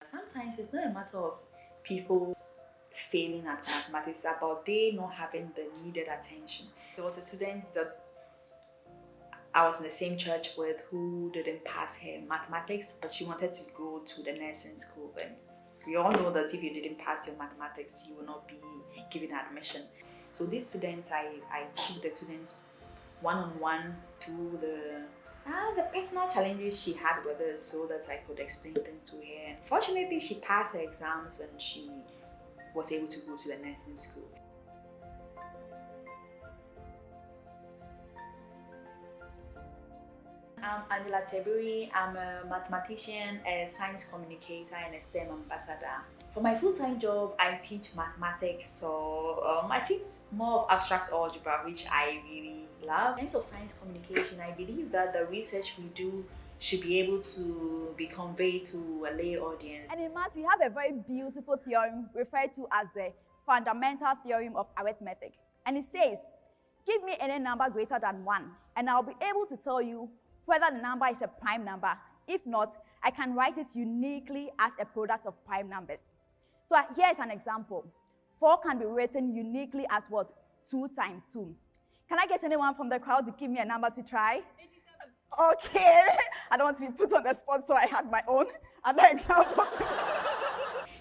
Sometimes it's not a matter of people failing at mathematics, it's about they not having the needed attention. There was a student that I was in the same church with who didn't pass her mathematics, but she wanted to go to the nursing school. And we all know that if you didn't pass your mathematics, you will not be given admission. So these students, I took the students one-on-one to the personal challenges she had with us so that I could explain things to her. And fortunately, she passed her exams and she was able to go to the nursing school. I'm Angela Tabiri. I'm a mathematician, a science communicator, and a STEM ambassador. For my full-time job, I teach mathematics, so I teach more of abstract algebra, which I really love. In terms of science communication, I believe that the research we do should be able to be conveyed to a lay audience. And in maths, we have a very beautiful theorem referred to as the fundamental theorem of arithmetic. And it says, give me any number greater than 1, and I'll be able to tell you whether the number is a prime number. If not, I can write it uniquely as a product of prime numbers. So here's an example. 4 can be written uniquely as what? 2 times 2. Can I get anyone from the crowd to give me a number to try? 87. Okay. I don't want to be put on the spot, so I had my own other example.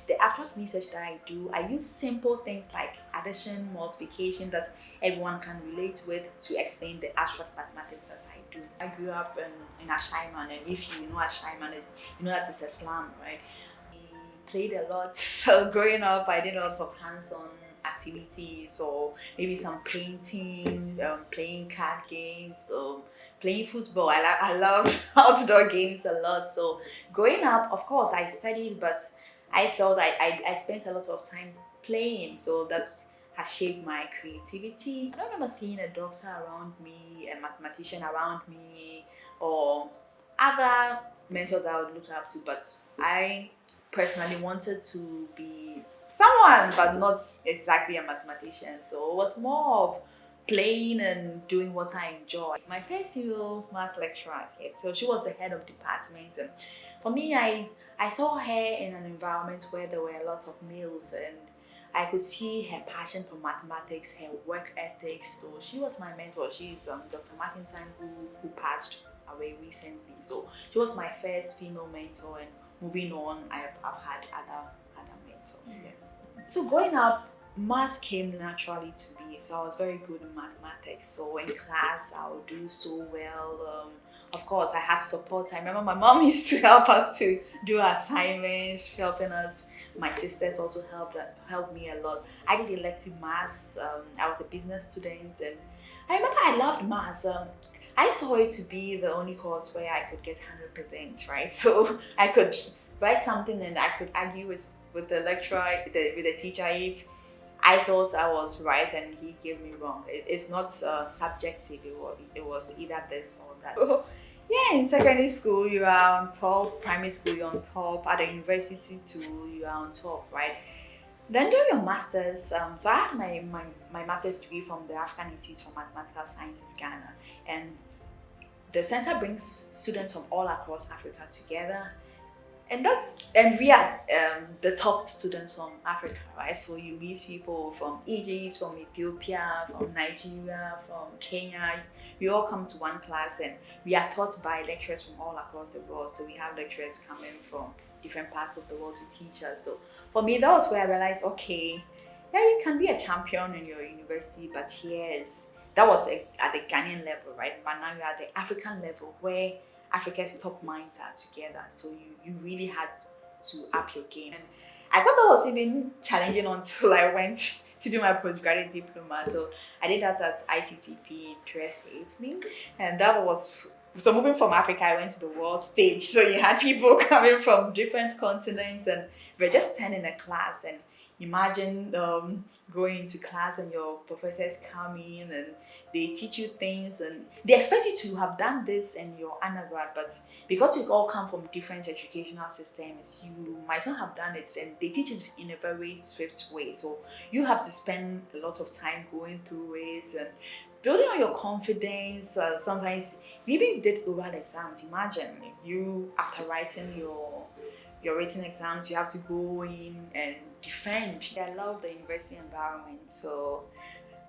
The abstract research that I do, I use simple things like addition, multiplication that everyone can relate with to explain the abstract mathematics that I do. I grew up in Ashaiman, and if you know Ashaiman, you know that it's a slum, right? We played a lot. So growing up, I did lots of hands-on activities, or maybe some painting, playing card games, or playing football. I love outdoor games a lot. So growing up, of course, I studied, but I felt I spent a lot of time playing, so that has shaped my creativity. I don't remember seeing a doctor around me, a mathematician around me, or other mentors I would look up to, but I personally wanted to be someone, but not exactly a mathematician. So it was more of playing and doing what I enjoy. My first female math lecturer, so she was the head of department, and for me, I saw her in an environment where there were lots of males, and I could see her passion for mathematics, her work ethics. So she was my mentor. She's Dr. McIntyre, who passed away recently. So she was my first female mentor, and moving on, I've had other mentors. Yeah. So growing up, maths came naturally to me. So I was very good in mathematics. So in class, I would do so well. Of course, I had support. I remember my mom used to help us to do assignments, helping us. My sisters also helped me a lot. I did elective maths. I was a business student, and I remember I loved maths. I saw it to be the only course where I could get 100%, right? So I could write something and I could argue with the lecturer, with the teacher if I thought I was right and he gave me wrong. It's not subjective. It was either this or that. So, yeah, in secondary school you are on top, primary school you're on top, at the university too you are on top, right? Then doing your masters, so I had my master's degree from the African Institute for Mathematical Sciences, Ghana, and the center brings students from all across Africa together. And we are the top students from Africa, right? So you meet people from Egypt, from Ethiopia, from Nigeria, from Kenya. We all come to one class, and we are taught by lecturers from all across the world. So we have lecturers coming from different parts of the world to teach us. So for me, that was where I realized, okay, yeah, you can be a champion in your university, but that was at the Ghanaian level, right? But now you're at the African level where Africa's top minds are together, so you really had to up your game. And I thought that was even challenging until I went to do my postgraduate diploma. So I did that at ICTP in Trieste, Italy, and that was so moving from Africa, I went to the world stage. So you had people coming from different continents, and we're just 10 in a class. And imagine going into class and your professors come in and they teach you things and they expect you to have done this in your undergrad, but because we all come from different educational systems, you might not have done it, and they teach it in a very swift way. So you have to spend a lot of time going through it and building on your confidence. Sometimes we even did oral exams. Imagine you, after writing your written exams, you have to go in and defend. I love the university environment. So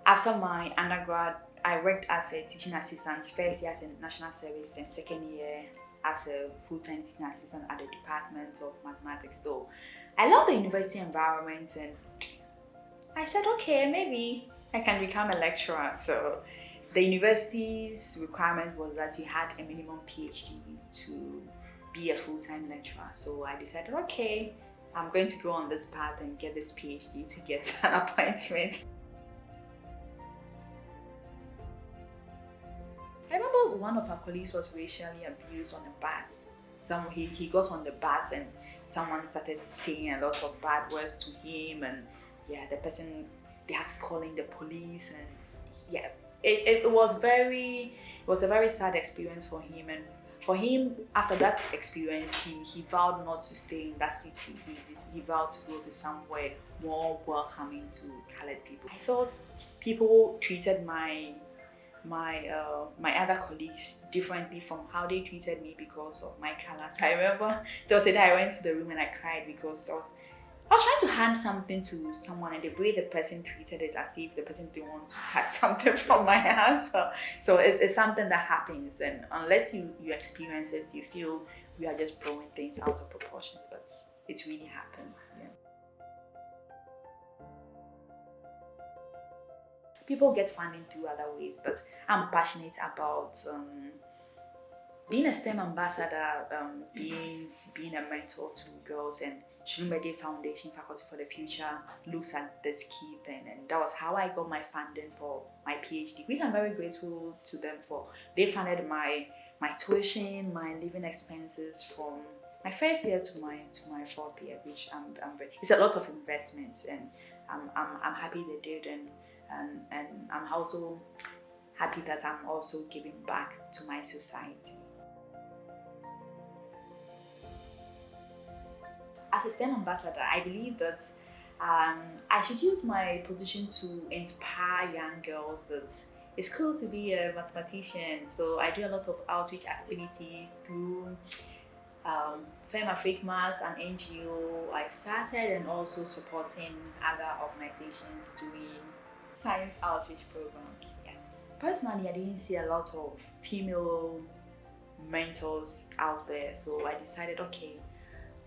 after my undergrad, I worked as a teaching assistant, first year as a national service and second year as a full-time teaching assistant at the Department of Mathematics. So I love the university environment, and I said, okay, maybe I can become a lecturer. So the university's requirement was that you had a minimum PhD to be a full-time lecturer. So I decided, okay, I'm going to go on this path and get this PhD to get an appointment. I remember one of our colleagues was racially abused on a bus. He got on the bus and someone started saying a lot of bad words to him, and yeah, they had to call in the police, and yeah, it was a very sad experience for him. And for him, after that experience, he vowed not to stay in that city. He vowed to go to somewhere more welcoming to colored people. I thought people treated my other colleagues differently from how they treated me because of my color. So I remember there was a day I went to the room and I cried because I was trying to hand something to someone, and the way the person treated it, as if the person didn't want to touch something from my hand. So it's something that happens, and unless you experience it, you feel we are just blowing things out of proportion, but it really happens. Yeah. People get funding through other ways, but I'm passionate about being a STEM ambassador, being a mentor to girls, and Shulumede Foundation Faculty for the Future looks at this key thing, and that was how I got my funding for my PhD, which I'm very grateful to them for. They funded my tuition, my living expenses from my first year to my fourth year, which it's a lot of investments, and I'm happy they did, and I'm also happy that I'm also giving back to my society. As a STEM ambassador, I believe that I should use my position to inspire young girls that it's cool to be a mathematician. So I do a lot of outreach activities through Fem Afrikmas, an NGO I've started, and also supporting other organizations doing science outreach programs. Yes. Personally, I didn't see a lot of female mentors out there, so I decided, okay,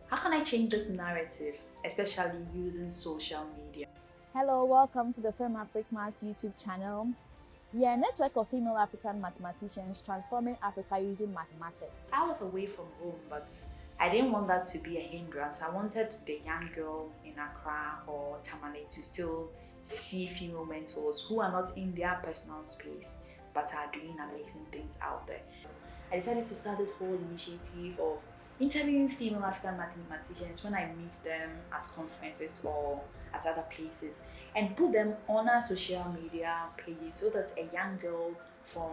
how can I change this narrative, especially using social media? Hello, welcome to the Fem Afrikmas YouTube channel. We are a network of female African mathematicians transforming Africa using mathematics. I was away from home, but I didn't want that to be a hindrance. I wanted the young girl in Accra or Tamale to still see female mentors who are not in their personal space but are doing amazing things out there. I decided to start this whole initiative of interviewing female African mathematicians when I meet them at conferences or at other places, and put them on our social media pages so that a young girl from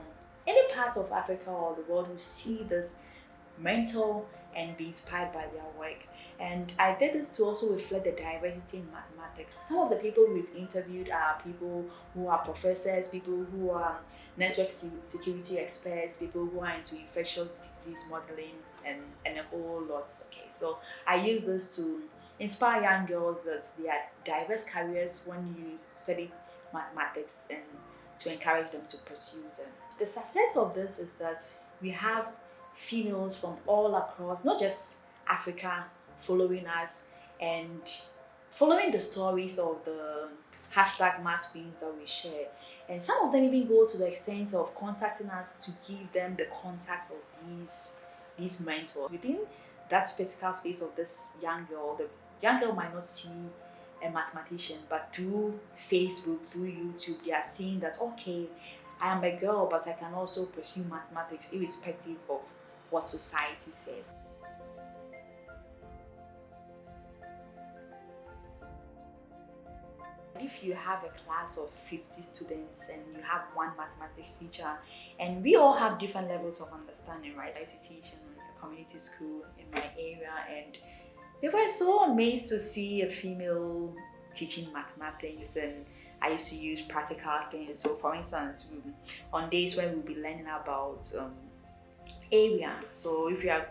any part of Africa or the world will see this mentor and be inspired by their work. And I did this to also reflect the diversity in mathematics. Some of the people we've interviewed are people who are professors, people who are network security experts, people who are into infectious disease modeling, and a whole lot. Okay, so I use this to inspire young girls that there are diverse careers when you study mathematics, and to encourage them to pursue them. The success of this is that we have females from all across, not just Africa, following us and following the stories of the hashtag math queens that we share. And some of them even go to the extent of contacting us to give them the contacts of these mentors. Within that physical space of this young girl, the young girl might not see a mathematician, but through Facebook, through YouTube, they are seeing that, okay, I am a girl, but I can also pursue mathematics irrespective of what society says. If you have a class of 50 students and you have one mathematics teacher, and we all have different levels of understanding, right? I used to teach in a community school in my area, and they were so amazed to see a female teaching mathematics, and I used to use practical things. So for instance, on days when we'll be learning about area, so if you are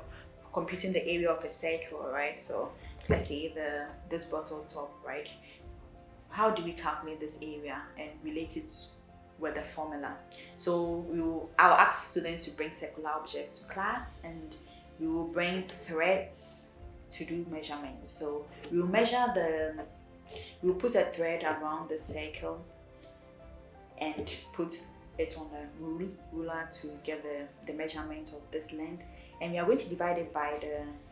computing the area of a circle, right? So let's say this bottle top, right? How do we calculate this area and relate it with the formula? So I'll ask students to bring circular objects to class, and we will bring threads to do measurements. So we'll put a thread around the circle and put it on a ruler to get the measurement of this length, and we are going to divide it by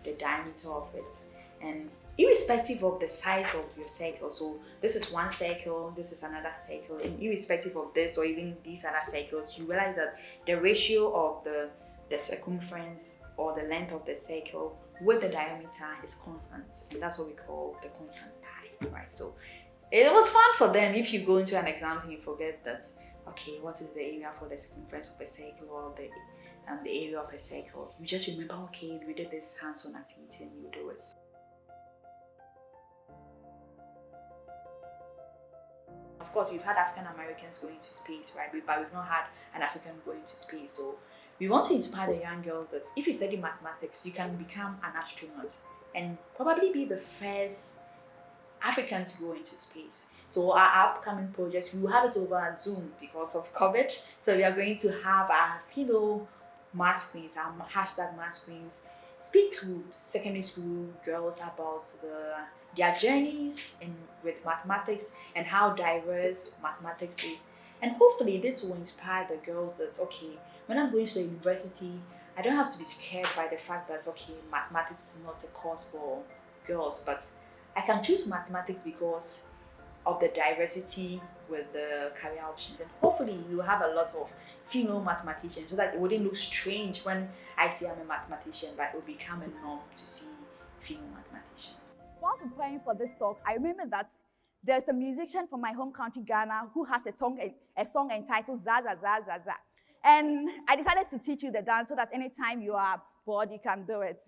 the diameter of it. And irrespective of the size of your circle, so this is one circle, this is another circle, and irrespective of this or even these other circles, you realize that the ratio of the circumference or the length of the circle with the diameter is constant. And that's what we call the constant pi, right? So it was fun for them. If you go into an exam and you forget that, okay, what is the area for the circumference of a circle, or the area of a circle, you just remember, okay, we did this hands-on activity and you do it. Of course, we've had African Americans going to space, right? But we've not had an African going to space. So we want to inspire the young girls that if you study mathematics, you can become an astronaut and probably be the first African to go into space. So our upcoming projects, we will have it over Zoom because of COVID. So we are going to have our female math queens, our hashtag math queens, speak to secondary school girls about their journeys with mathematics and how diverse mathematics is. And hopefully this will inspire the girls that, okay, when I'm going to the university, I don't have to be scared by the fact that, okay, mathematics is not a course for girls, but I can choose mathematics because of the diversity with the career options. And hopefully we will have a lot of female mathematicians so that it wouldn't look strange when I say I'm a mathematician, but it will become a norm to see female mathematicians. Whilst preparing for this talk, I remember that there's a musician from my home country, Ghana, who has a song entitled Za Za Za Za Za. And I decided to teach you the dance so that anytime you are bored, you can do it.